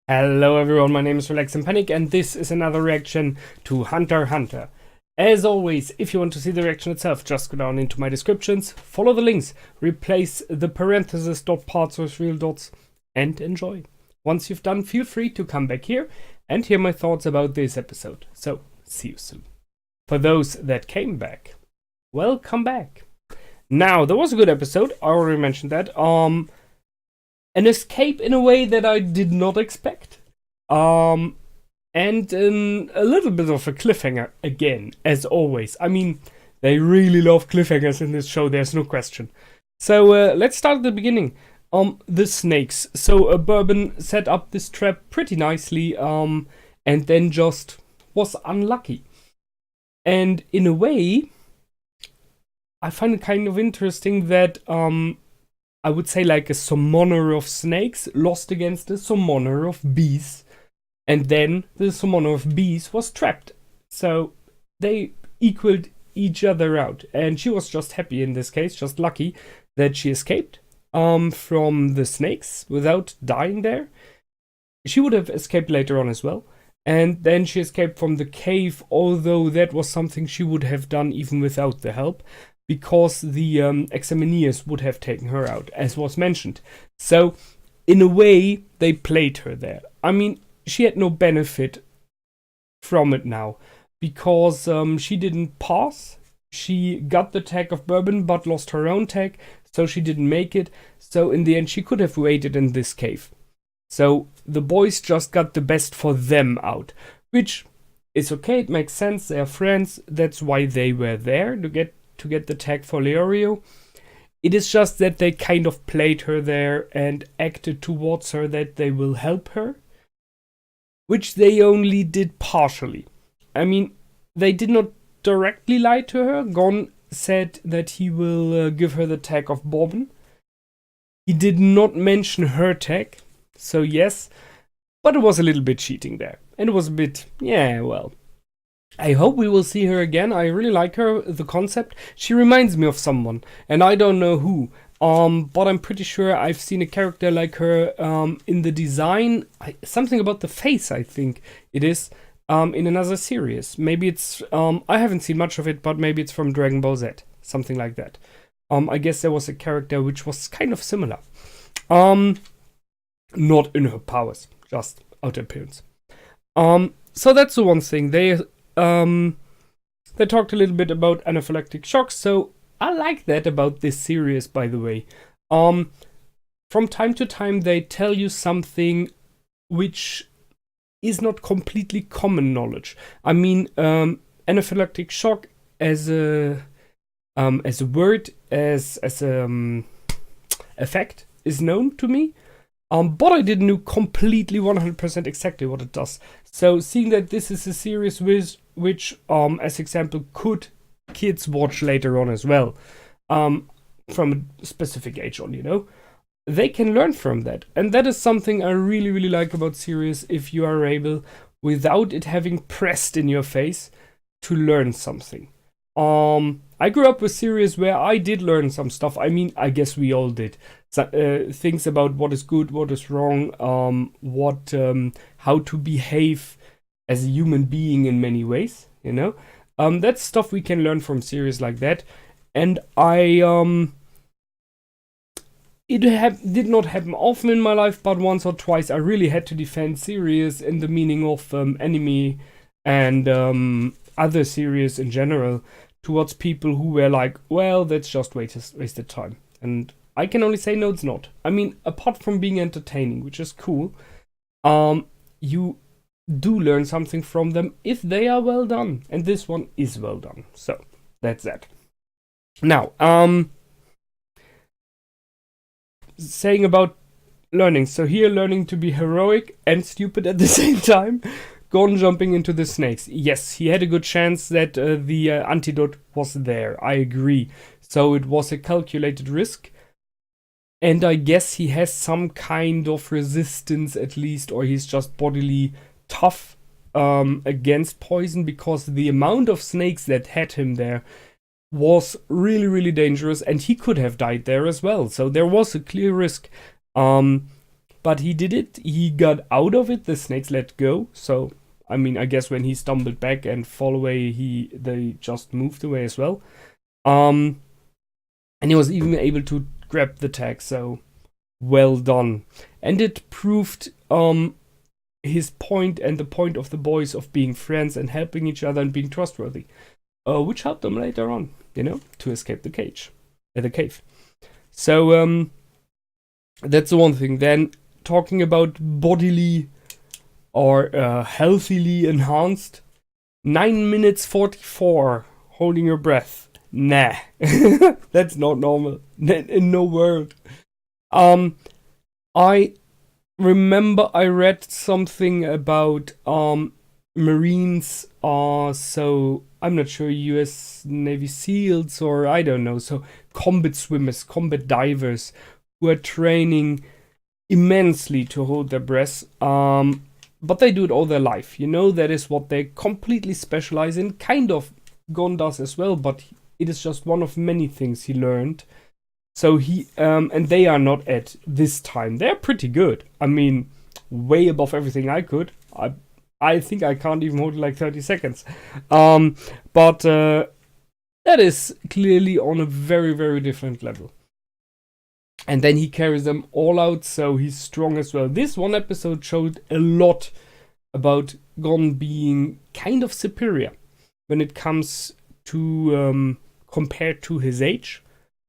Hello everyone, my name is Relax and Panic and this is another reaction to Hunter x Hunter. As always, if you want to see the reaction itself, just go down into my descriptions, follow the links, replace the parentheses dot parts with real dots, and enjoy. Once you've done, feel free to come back here and hear my thoughts about this episode. So, see you soon. For those that came back, welcome back. Now, there was a good episode, I already mentioned that. An escape in a way that I did not expect. And a little bit of a cliffhanger again, as always. I mean, they really love cliffhangers in this show, there's no question. So let's start at the beginning. The snakes. So Bourbon set up this trap pretty nicely, and then just was unlucky. And in a way, I find it kind of interesting that I would say like a summoner of snakes lost against a summoner of bees. And then the summoner of bees was trapped. So they equaled each other out. And she was just happy in this case, just lucky that she escaped from the snakes without dying there. She would have escaped later on as well. And then she escaped from the cave, although that was something she would have done even without the help, because the examineers would have taken her out, as was mentioned. So, in a way, they played her there. I mean, she had no benefit from it now, because she didn't pass. She got the tag of Bourbon, but lost her own tag, so she didn't make it. So, in the end, she could have waited in this cave. So, the boys just got the best for them out, which is okay, it makes sense, they are friends, that's why they were there, to get the tag for Leorio. It is just that they kind of played her there and acted towards her that they will help her, which they only did partially. I mean, they did not directly lie to her. Gon said that he will give her the tag of Bourbon. He did not mention her tag, so yes, but it was a little bit cheating there. And it was a bit, yeah, well, I hope we will see her again. I really like her, the concept. She reminds me of someone, and I don't know who. But I'm pretty sure I've seen a character like her in the design. Something about the face, I think it is, in another series. Maybe it's, I haven't seen much of it, but maybe it's from Dragon Ball Z. Something like that. I guess there was a character which was kind of similar. Not in her powers, just outer appearance. So that's the one thing. They talked a little bit about anaphylactic shocks, so I like that about this series, by the way. From time to time, they tell you something which is not completely common knowledge. I mean, anaphylactic shock as a word, as a effect is known to me. But I didn't know completely 100% exactly what it does. So seeing that this is a series which, as example, could kids watch later on as well, from a specific age on, you know, they can learn from that. And that is something I really, really like about series, if you are able, without it having pressed in your face, to learn something. I grew up with series where I did learn some stuff. I mean, I guess we all did. Things about what is good, what is wrong, how to behave as a human being in many ways, you know. That's stuff we can learn from series like that. And it did not happen often in my life, but once or twice I really had to defend series in the meaning of anime and other series in general towards people who were like, well, that's just wasted time. And I can only say no, it's not. I mean, apart from being entertaining, which is cool, you do learn something from them if they are well done. And this one is well done. So, that's that. Now, saying about learning. So here, learning to be heroic and stupid at the same time. Gon jumping into the snakes. Yes, he had a good chance that the antidote was there. I agree. So it was a calculated risk. And I guess he has some kind of resistance at least, or he's just bodily tough against poison, because the amount of snakes that had him there was really, really dangerous, and he could have died there as well. So there was a clear risk. but he did it. He got out of it. The snakes let go. So, I mean, I guess when he stumbled back and fall away, they just moved away as well. And he was even able to grab the tag. So, well done. And it proved his point and the point of the boys of being friends and helping each other and being trustworthy, which helped them later on, to escape the cave. So that's the one thing. Then talking about bodily or healthily enhanced, 9 minutes 44 holding your breath. Nah, that's not normal in no world. I remember I read something about Marines, so I'm not sure, US Navy SEALs or I don't know, so combat swimmers, combat divers who are training immensely to hold their breath, but they do it all their life, that is what they completely specialize in. Kind of Gon does as well, but it is just one of many things he learned. So he, and they are not at this time. They're pretty good. I mean, way above everything I could. I think I can't even hold it like 30 seconds. But that is clearly on a very, very different level. And then he carries them all out, so he's strong as well. This one episode showed a lot about Gon being kind of superior when it comes to, compared to his age.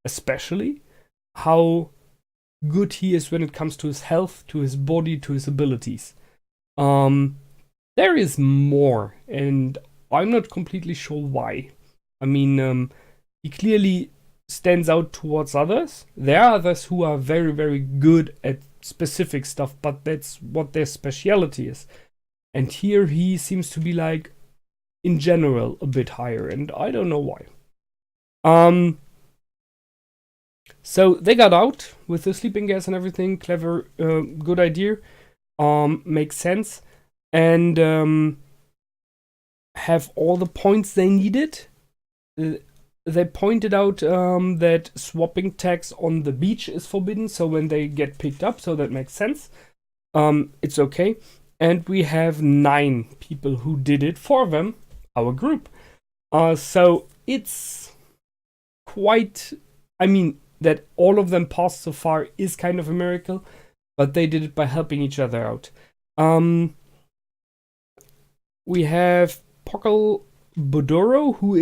Especially how good he is when it comes to his health, to his body, to his abilities. There is more, and I'm not completely sure why. I mean, he clearly stands out towards others. There are others who are very, very good at specific stuff, but that's what their speciality is. And here he seems to be like, in general, a bit higher, and I don't know why. So they got out with the sleeping gas and everything. Clever, good idea. Makes sense. And have all the points they needed. They pointed out that swapping tags on the beach is forbidden, so when they get picked up, so that makes sense. It's okay. And we have 9 people who did it. 4 of them, our group. So it's quite... I mean... that all of them passed so far is kind of a miracle, but they did it by helping each other out. We have Pokal Bodoro, who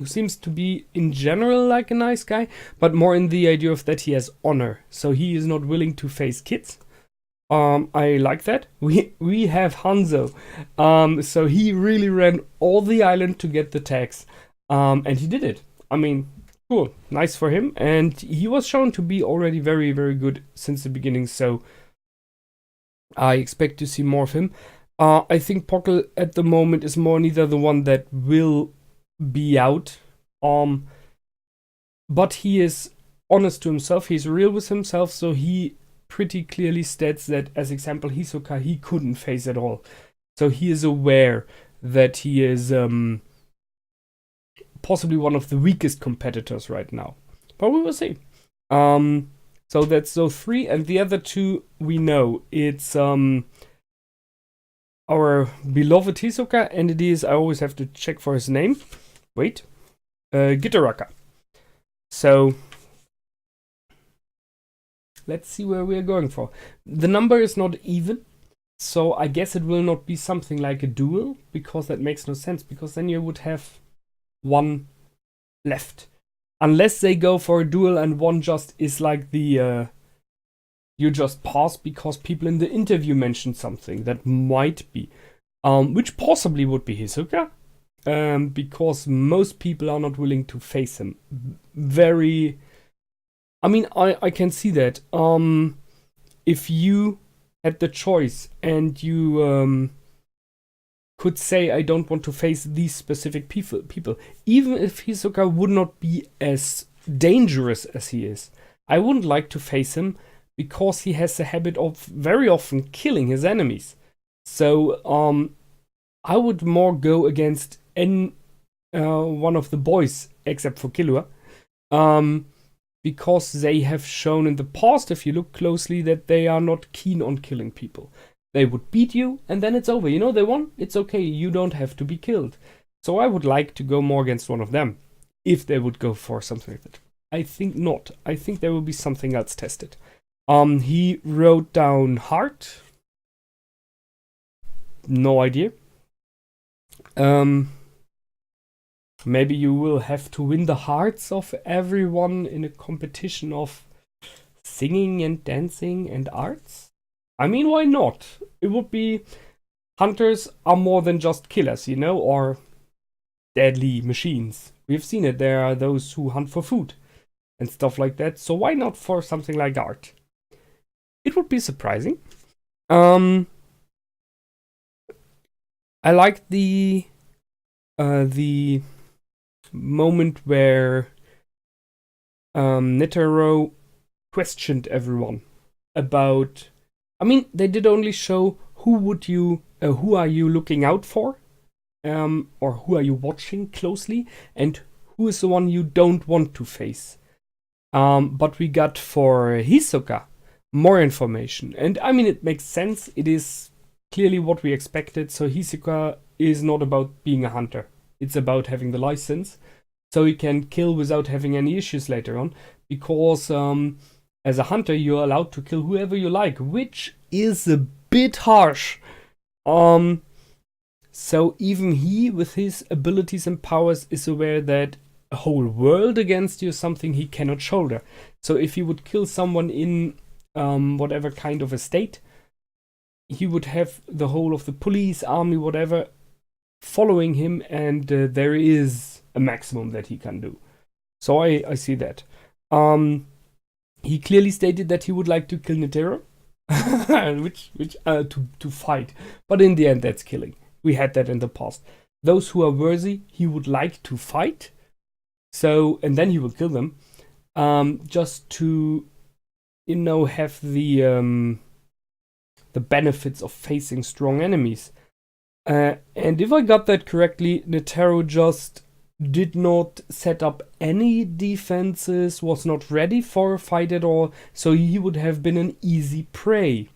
seems to be in general like a nice guy, but more in the idea of that he has honor, so he is not willing to face kids. I like that. We have Hanzo, so he really ran all the island to get the tags, and he did it. I mean, cool, nice for him, and he was shown to be already very, very good since the beginning, so I expect to see more of him. I think Pokal at the moment is more neither the one that will be out, but he is honest to himself, he's real with himself, so he pretty clearly states that, as example, Hisoka, he couldn't face at all. So he is aware that he is possibly one of the weakest competitors right now. But we will see. So that's those 3, and the other 2 we know. It's our beloved Hisoka, and it is, I always have to check for his name. Wait. Gitaraka. So let's see where we are going for. The number is not even, so I guess it will not be something like a duel, because that makes no sense, because then you would have 1 left. Unless they go for a duel and one just is like the you just pass because people in the interview mentioned something. That might be. Which possibly would be Hisoka. Because most people are not willing to face him. Very... I mean, I can see that. If you had the choice and you could say, I don't want to face these specific people, even if Hisoka would not be as dangerous as he is, I wouldn't like to face him because he has the habit of very often killing his enemies. So I would more go against one of the boys, except for Killua. because they have shown in the past, if you look closely, that they are not keen on killing people. They would beat you, and then it's over. You know, they won, it's okay, you don't have to be killed. So I would like to go more against one of them, if they would go for something like that. I think not. I think there will be something else tested. He wrote down heart. No idea. Maybe you will have to win the hearts of everyone in a competition of singing and dancing and arts. I mean, why not? It would be... Hunters are more than just killers, you know, or deadly machines. We've seen it. There are those who hunt for food and stuff like that. So why not for something like art? It would be surprising. I like the moment where Netero questioned everyone about... I mean, they did only show who are you looking out for, or who are you watching closely, and who is the one you don't want to face. But we got for Hisoka more information, and I mean, it makes sense. It is clearly what we expected. So Hisoka is not about being a hunter. It's about having the license, so he can kill without having any issues later on, because as a hunter, you're allowed to kill whoever you like, which is a bit harsh. So even he, with his abilities and powers, is aware that a whole world against you is something he cannot shoulder. So if he would kill someone in whatever kind of a state, he would have the whole of the police, army, whatever, following him, and there is a maximum that he can do. So I see that. He clearly stated that he would like to kill Netero, which to fight, but in the end that's killing. We had that in the past. Those who are worthy, he would like to fight. So, and then he will kill them, just to, you know, have the benefits of facing strong enemies. And if I got that correctly, Netero just did not set up any defenses, was not ready for a fight at all, so he would have been an easy prey.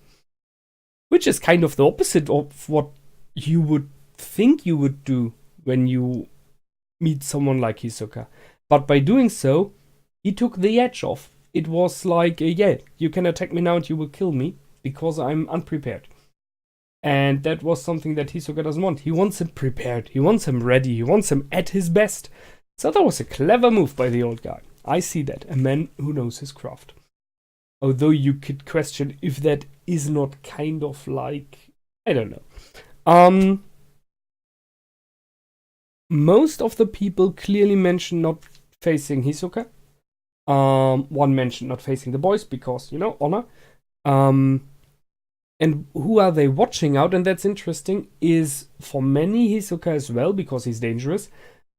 Which is kind of the opposite of what you would think you would do when you meet someone like Hisoka. But by doing so, he took the edge off. It was like, yeah, you can attack me now and you will kill me, because I'm unprepared. And that was something that Hisoka doesn't want. He wants him prepared. He wants him ready. He wants him at his best. So that was a clever move by the old guy. I see that. A man who knows his craft. Although you could question if that is not kind of like... I don't know. Most of the people clearly mentioned not facing Hisoka. One mentioned not facing the boys because, you know, honor. And who are they watching out? And that's interesting, is for many Hisoka as well, because he's dangerous.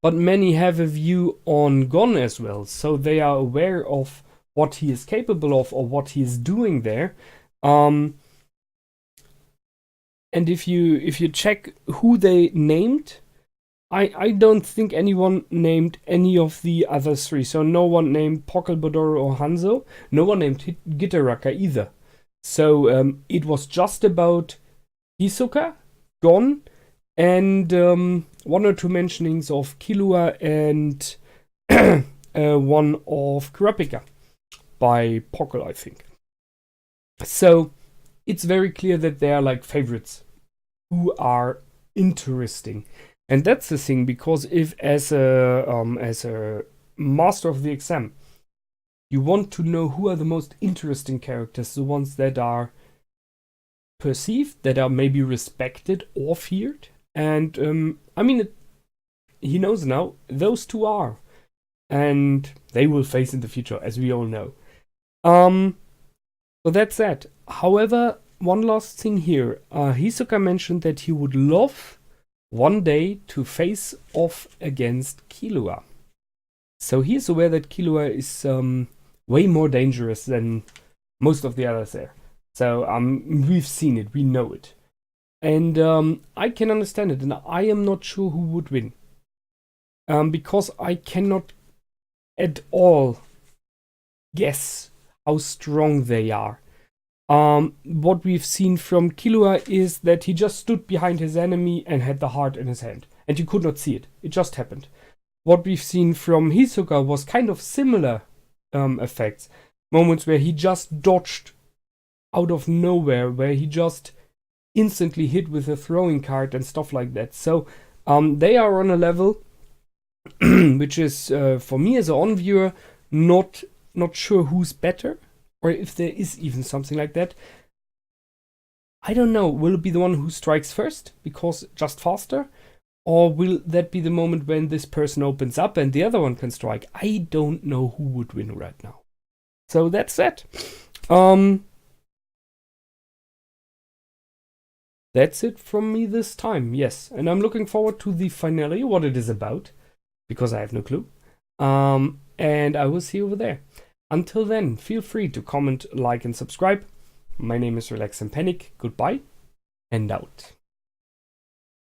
But many have a view on Gon as well. So they are aware of what he is capable of or what he is doing there. And if you check who they named, I don't think anyone named any of the other three. So no one named Pockelbodoro or Hanzo. No one named Gitaraka either. So it was just about Hisoka, Gon, and one or two mentionings of Killua and one of Kurapika by Pockel, I think. So it's very clear that they are like favorites who are interesting. And that's the thing, because if as a master of the exam, you want to know who are the most interesting characters, the ones that are perceived, that are maybe respected or feared. And I mean, he knows now those two are, and they will face in the future, as we all know. So that's that. However, one last thing here. Hisoka mentioned that he would love one day to face off against Killua. So he is aware that Killua is way more dangerous than most of the others there. So we've seen it, we know it. And I can understand it, and I am not sure who would win. Because I cannot at all guess how strong they are. What we've seen from Killua is that he just stood behind his enemy and had the heart in his hand. And you could not see it. It just happened. What we've seen from Hisoka was kind of similar effects. Moments where he just dodged out of nowhere, where he just instantly hit with a throwing card and stuff like that. So they are on a level which is, for me as an on viewer, not sure who's better, or if there is even something like that. I don't know. Will it be the one who strikes first because just faster? Or will that be the moment when this person opens up and the other one can strike? I don't know who would win right now. So that's that. That's it from me this time, yes. And I'm looking forward to the finale, what it is about, because I have no clue. And I will see you over there. Until then, feel free to comment, like, and subscribe. My name is Relax and Panic. Goodbye and out.